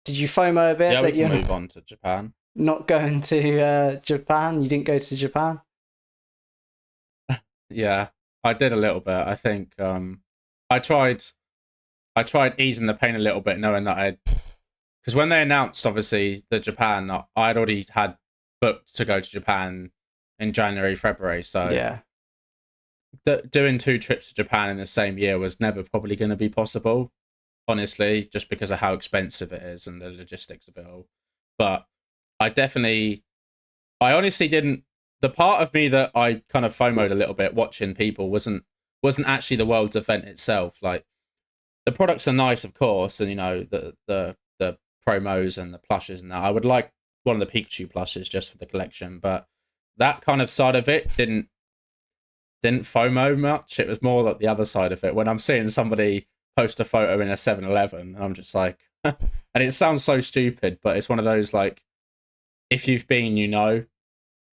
Did you FOMO a bit Yeah, we that can you're move on to Japan. not going to Japan? You didn't go to Japan? Yeah, I did a little bit. I think I tried I tried easing the pain a little bit, knowing that I because when they announced obviously the Japan, I'd already had booked to go to Japan in January, February. So Yeah. doing two trips to Japan in the same year was never probably going to be possible. Honestly, just because of how expensive it is and the logistics of it all. But I definitely, I honestly didn't. The part of me that I kind of FOMO'd a little bit watching people wasn't actually the World's event itself. Like the products are nice, of course, and the promos and the plushes and that. I would like one of the Pikachu plushes just for the collection, but that kind of side of it didn't FOMO much. It was more like the other side of it. When I'm seeing somebody post a photo in a 7-Eleven, I'm just like, and it sounds so stupid, but it's one of those like, if you've been, you know,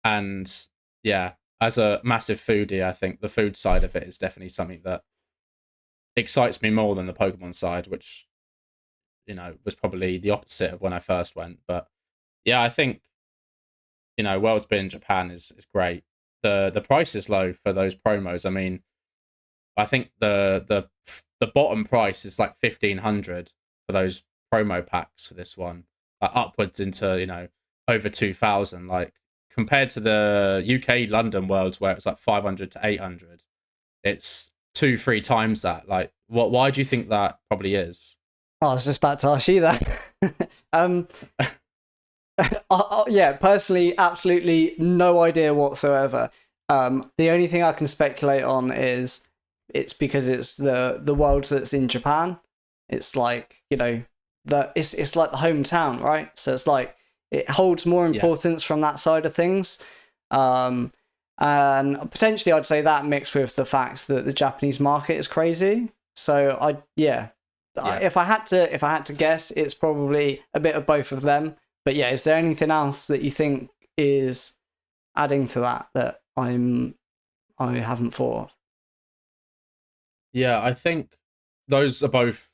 and yeah, as a massive foodie, I think the food side of it is definitely something that excites me more than the Pokemon side, which was probably the opposite of when I first went. But yeah, I think World's Been in Japan is great. The price is low for those promos. I mean, I think the bottom price is like 1,500 for those promo packs for this one, like upwards into over 2,000. Like compared to the UK London Worlds where it's like 500 to 800, it's 2-3 times that. Like, why do you think that probably is? Oh, I was just about to ask you that. um, yeah, personally, absolutely no idea whatsoever. The only thing I can speculate on is it's because it's the world that's in Japan. It's like it's like the hometown, right? So it's like it holds more importance from that side of things. And potentially I'd say that mixed with the fact that the Japanese market is crazy. So if I had to guess, it's probably a bit of both of them. But yeah, is there anything else that you think is adding to that I haven't thought of? Yeah, I think those are both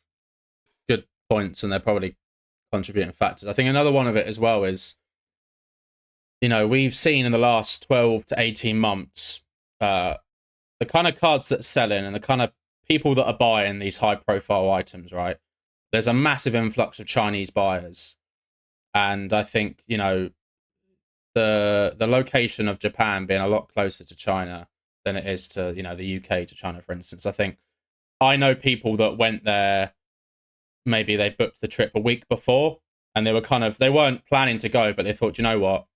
good points, and they're probably contributing factors. I think another one of it as well is, we've seen in the last 12 to 18 months, the kind of cards that are selling and the kind of people that are buying these high profile items, right? There's a massive influx of Chinese buyers. And I think, the location of Japan being a lot closer to China than it is to, the UK to China, for instance. I think I know people that went there, maybe they booked the trip a week before and they weren't planning to go, but they thought, you know what?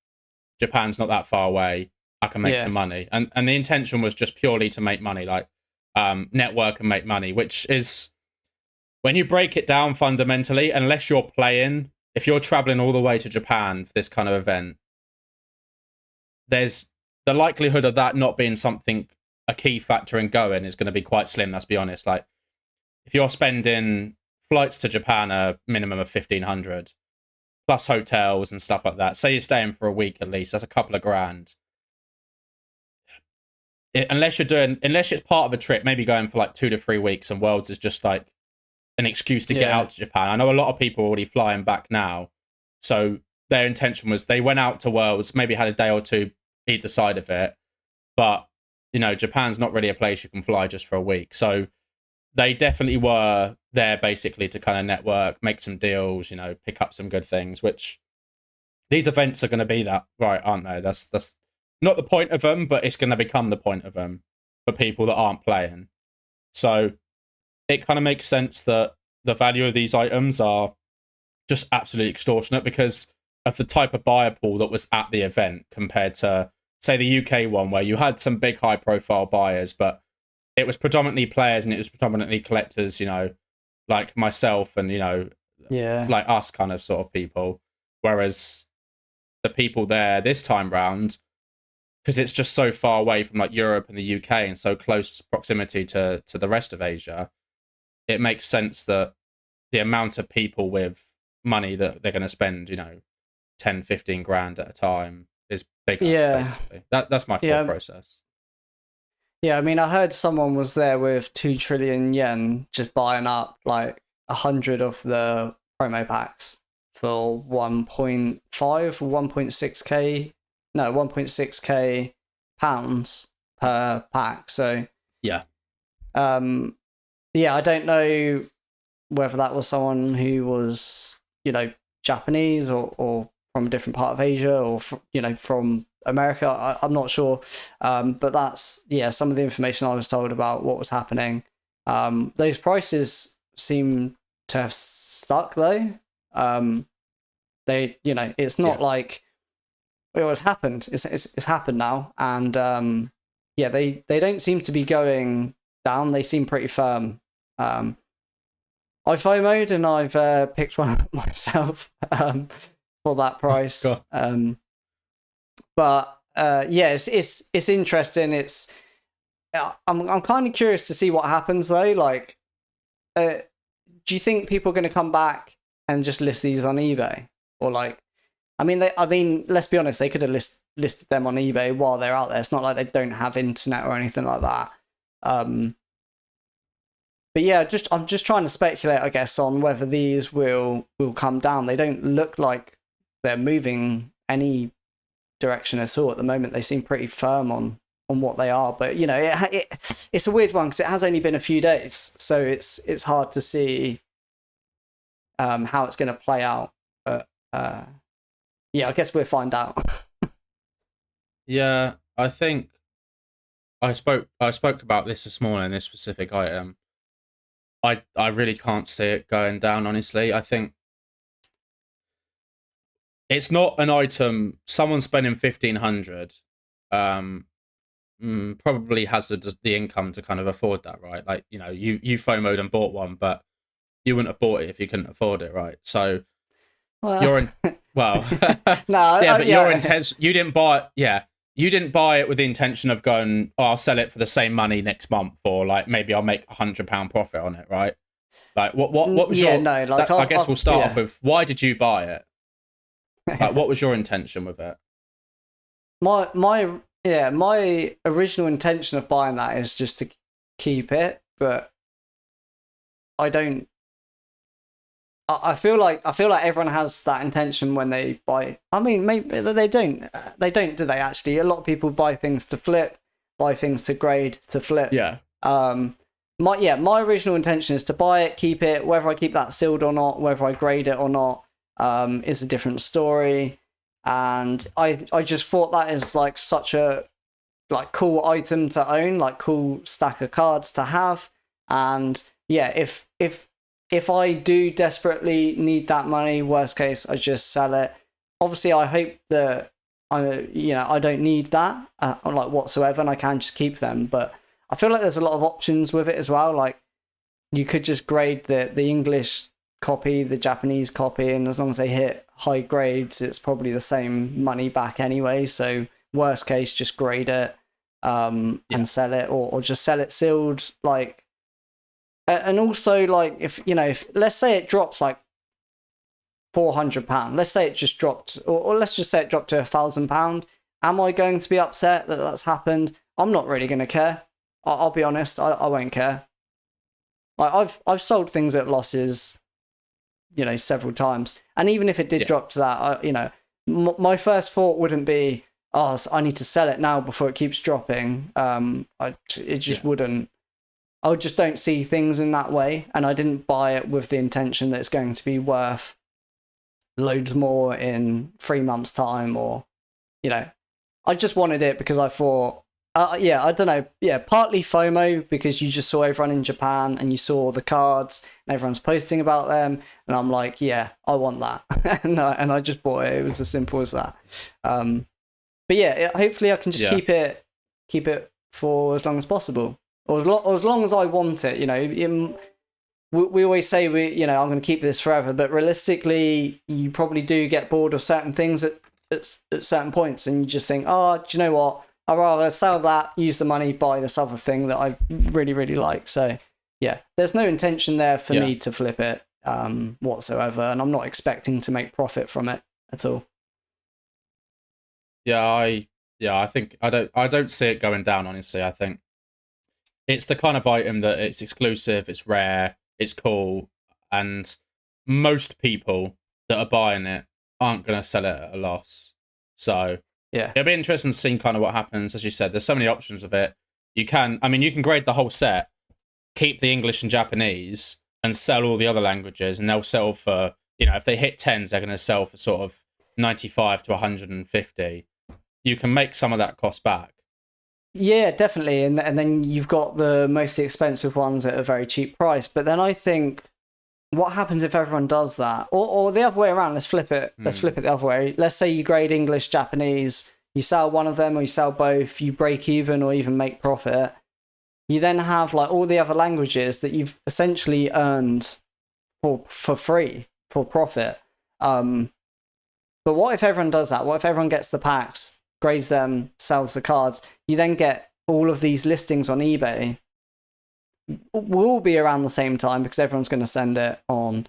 Japan's not that far away. I can make some money. And the intention was just purely to make money, like network and make money, which is, when you break it down fundamentally, unless you're playing, if you're traveling all the way to Japan for this kind of event, there's the likelihood of that not being a key factor in going is going to be quite slim, let's be honest. Like, if you're spending flights to Japan a minimum of 1,500 plus hotels and stuff like that, say you're staying for a week at least, that's a couple of grand. Unless it's part of a trip, maybe going for like 2 to 3 weeks, and Worlds is just like an excuse to get out to Japan. I know a lot of people are already flying back now, so their intention was they went out to Worlds, maybe had a day or two either side of it, but Japan's not really a place you can fly just for a week. So they definitely were there basically to kind of network, make some deals, pick up some good things, which these events are going to be that, right, aren't they? That's not the point of them, but it's going to become the point of them for people that aren't playing. So it kind of makes sense that the value of these items are just absolutely extortionate because of the type of buyer pool that was at the event compared to, say, the UK one, where you had some big high profile buyers, but it was predominantly players and it was predominantly collectors, like myself and, like us kind of sort of people. Whereas the people there this time round, because it's just so far away from like Europe and the UK and so close proximity to the rest of Asia, it makes sense that the amount of people with money that they're going to spend, 10, 15 grand at a time is bigger, basically. That's my thought process. Yeah, I mean, I heard someone was there with 2 trillion yen just buying up like 100 of the promo packs for 1.5 or 1.6k, no, 1.6k pounds per pack. So Yeah. Yeah, I don't know whether that was someone who was, Japanese or from a different part of Asia or, from America. I'm not sure. But that's, some of the information I was told about what was happening. Those prices seem to have stuck though. It's not like it was happened. It's happened now. And they don't seem to be going down. They seem pretty firm. I FOMO'd and I've picked one up myself for that price. It's interesting. I'm kind of curious to see what happens though. Like, do you think people are going to come back and just list these on eBay, or like? I mean, let's be honest. They could have listed them on eBay while they're out there. It's not like they don't have internet or anything like that. But yeah, I'm just trying to speculate, I guess, on whether these will come down. They don't look like they're moving any direction at all at the moment. They seem pretty firm on what they are. But it's a weird one because it has only been a few days, so it's hard to see how it's going to play out. But I guess we'll find out. Yeah, I think I spoke about this morning, this specific item. I really can't see it going down, honestly. I think it's not an item someone spending 1,500 probably has the income to kind of afford that, right? Like, you FOMO'd and bought one, but you wouldn't have bought it if you couldn't afford it, right? So your intention, you didn't buy it. Yeah. You didn't buy it with the intention of going, I'll sell it for the same money next month, or like maybe I'll make £100 profit on it, right? Like what was your? No, like I guess we'll start off with, why did you buy it? Like, what was your intention with it? My original intention of buying that is just to keep it, but I don't. I feel like everyone has that intention when they buy. I mean, maybe they don't. They don't, do they? Actually, a lot of people buy things to flip, buy things to grade, to flip. Yeah. My original intention is to buy it, keep it. Whether I keep that sealed or not, whether I grade it or not, is a different story. And I just thought that is like such a cool item to own, like cool stack of cards to have. And yeah, if I do desperately need that money, worst case, I just sell it. Obviously, I hope that I don't need that whatsoever, and I can just keep them. But I feel like there's a lot of options with it as well. Like, you could just grade the English copy, the Japanese copy, and as long as they hit high grades, it's probably the same money back anyway. So worst case, just grade it and sell it, or just sell it sealed, like. And also, like, if let's say it drops like £400, let's say it just dropped, or let's just say it dropped to £1,000. Am I going to be upset that that's happened? I'm not really going to care. I'll be honest. I won't care. Like, I've sold things at losses, several times, and even if it did drop to that, my first thought wouldn't be, oh, I need to sell it now before it keeps dropping. It just wouldn't. I just don't see things in that way, and I didn't buy it with the intention that it's going to be worth loads more in 3 months' time, or, I just wanted it because I thought, I don't know, partly FOMO because you just saw everyone in Japan and you saw the cards and everyone's posting about them, and I'm like, yeah, I want that, and I just bought it. It was as simple as that. But yeah, hopefully I can just keep it for as long as possible. Or as long as I want it, we always say I'm going to keep this forever, but realistically, you probably do get bored of certain things at certain points, and you just think, oh, do you know what? I'd rather sell that, use the money, buy this other thing that I really, really like. So yeah, there's no intention there for me to flip it whatsoever, and I'm not expecting to make profit from it at all. I think I don't see it going down, honestly. I think it's the kind of item that it's exclusive, it's rare, it's cool, and most people that are buying it aren't going to sell it at a loss. So Yeah. it'll be interesting to see kind of what happens. As you said, there's so many options of it. You can grade the whole set, keep the English and Japanese, and sell all the other languages, and they'll sell for, if they hit 10s, they're going to sell for sort of 95 to 150. You can make some of that cost back. Yeah, definitely. And then you've got the most expensive ones at a very cheap price. But then I think, what happens if everyone does that? Or the other way around, let's flip it. Let's flip it the other way. Let's say you grade English, Japanese, you sell one of them or you sell both, you break even or even make profit. You then have like all the other languages that you've essentially earned for free, for profit. But what if everyone does that? What if everyone gets the packs, grades them, sells the cards? You then get all of these listings on eBay. Will all be around the same time because everyone's going to send it on,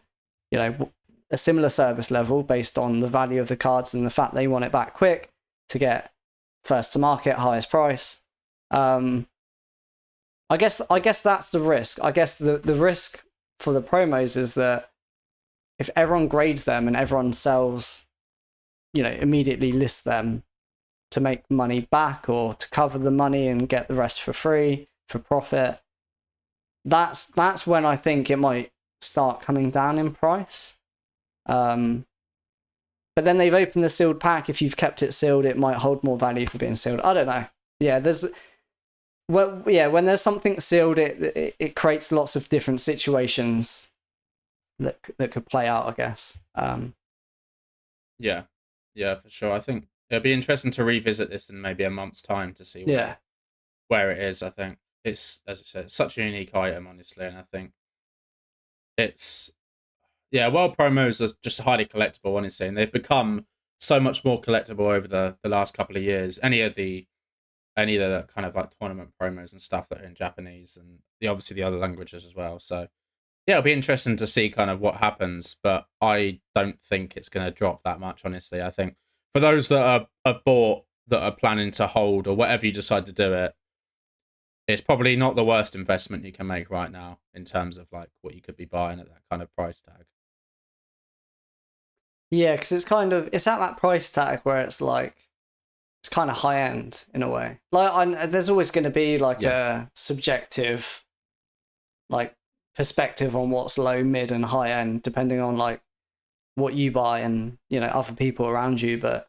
a similar service level based on the value of the cards and the fact they want it back quick to get first to market, highest price. I guess that's the risk. I guess the risk for the promos is that if everyone grades them and everyone sells, immediately lists them to make money back or to cover the money and get the rest for free, for profit, that's when I think it might start coming down in price. But then they've opened the sealed pack. If you've kept it sealed, it might hold more value for being sealed. I don't know. Yeah, when there's something sealed, it creates lots of different situations that could play out, I guess. Yeah, for sure. I think it'll be interesting to revisit this in maybe a month's time to see where it is. I think it's, as I said, it's such a unique item, honestly, and I think it's world promos are just highly collectible, honestly, and they've become so much more collectible over the last couple of years. Any of the kind of like tournament promos and stuff that are in Japanese and obviously the other languages as well. So yeah, it'll be interesting to see kind of what happens, but I don't think it's going to drop that much, honestly. I think for those that are bought, that are planning to hold, or whatever you decide to do it, it's probably not the worst investment you can make right now in terms of like what you could be buying at that kind of price tag. Yeah, because it's at that price tag where it's like, it's kind of high end in a way. Like, there's always going to be like a subjective, like, perspective on what's low, mid, and high end, depending on like what you buy and other people around you. But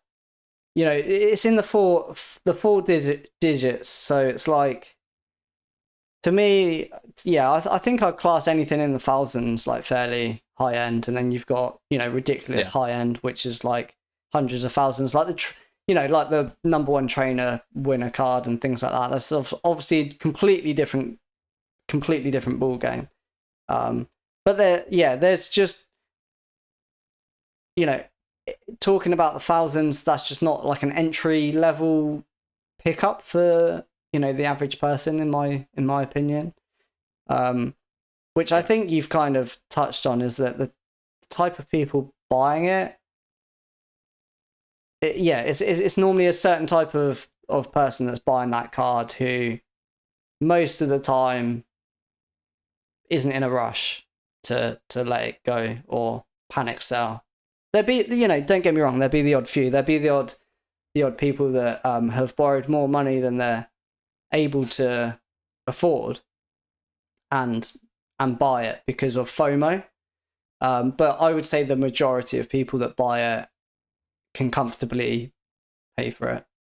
it's in the four digits, so it's like, to me, I think I'd class anything in the thousands like fairly high end, and then you've got ridiculous high end, which is like hundreds of thousands, like like the number one trainer winner card and things like that. That's obviously completely different ball game. But there's just talking about the thousands. That's just not like an entry level pickup for the average person, in my opinion. Which I think you've kind of touched on, is that the type of people buying it's normally a certain type of person that's buying that card who most of the time isn't in a rush to let it go or panic sell. There'd be, don't get me wrong, there'd be the odd few. There'd be the odd people that have borrowed more money than they're able to afford and buy it because of FOMO. But I would say the majority of people that buy it can comfortably pay for it.